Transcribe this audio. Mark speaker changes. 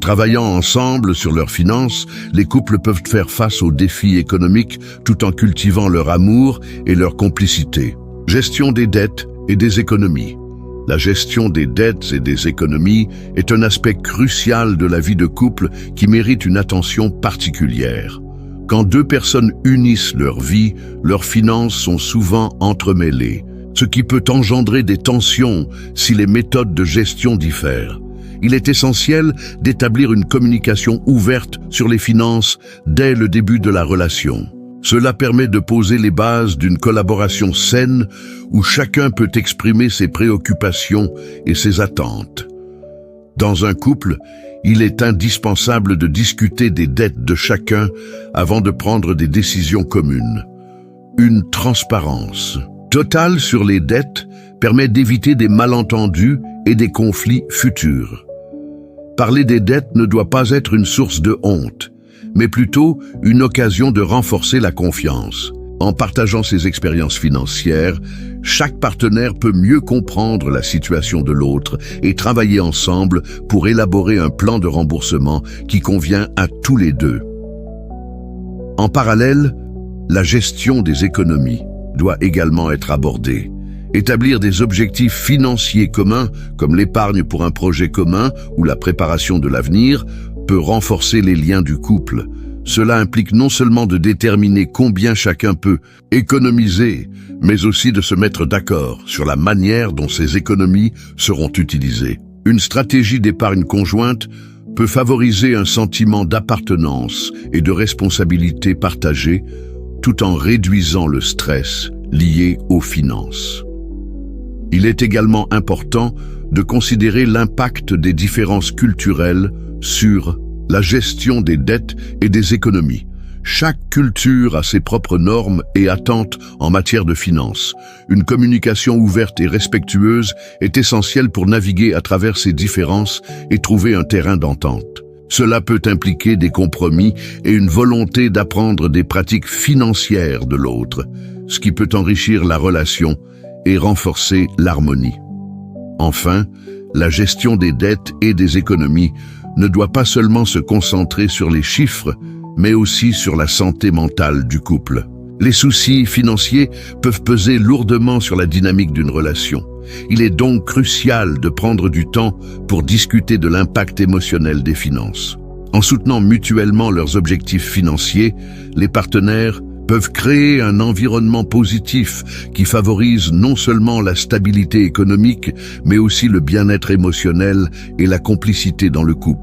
Speaker 1: travaillant ensemble sur leurs finances, les couples peuvent faire face aux défis économiques tout en cultivant leur amour et leur complicité. Gestion des dettes et des économies. La gestion des dettes et des économies est un aspect crucial de la vie de couple qui mérite une attention particulière. Quand deux personnes unissent leur vie, leurs finances sont souvent entremêlées, ce qui peut engendrer des tensions si les méthodes de gestion diffèrent. Il est essentiel d'établir une communication ouverte sur les finances dès le début de la relation. Cela permet de poser les bases d'une collaboration saine où chacun peut exprimer ses préoccupations et ses attentes. Dans un couple, il est indispensable de discuter des dettes de chacun avant de prendre des décisions communes. Une transparence totale sur les dettes permet d'éviter des malentendus et des conflits futurs. Parler des dettes ne doit pas être une source de honte, mais plutôt une occasion de renforcer la confiance. En partageant ses expériences financières, chaque partenaire peut mieux comprendre la situation de l'autre et travailler ensemble pour élaborer un plan de remboursement qui convient à tous les deux. En parallèle, la gestion des économies doit également être abordée. Établir des objectifs financiers communs, comme l'épargne pour un projet commun ou la préparation de l'avenir, peut renforcer les liens du couple. Cela implique non seulement de déterminer combien chacun peut économiser, mais aussi de se mettre d'accord sur la manière dont ces économies seront utilisées. Une stratégie d'épargne conjointe peut favoriser un sentiment d'appartenance et de responsabilité partagée, tout en réduisant le stress lié aux finances. Il est également important de considérer l'impact des différences culturelles sur la gestion des dettes et des économies. Chaque culture a ses propres normes et attentes en matière de finances. Une communication ouverte et respectueuse est essentielle pour naviguer à travers ces différences et trouver un terrain d'entente. Cela peut impliquer des compromis et une volonté d'apprendre des pratiques financières de l'autre, ce qui peut enrichir la relation et renforcer l'harmonie. Enfin, la gestion des dettes et des économies ne doit pas seulement se concentrer sur les chiffres, mais aussi sur la santé mentale du couple. Les soucis financiers peuvent peser lourdement sur la dynamique d'une relation. Il est donc crucial de prendre du temps pour discuter de l'impact émotionnel des finances. En soutenant mutuellement leurs objectifs financiers, les partenaires peuvent créer un environnement positif qui favorise non seulement la stabilité économique, mais aussi le bien-être émotionnel et la complicité dans le couple.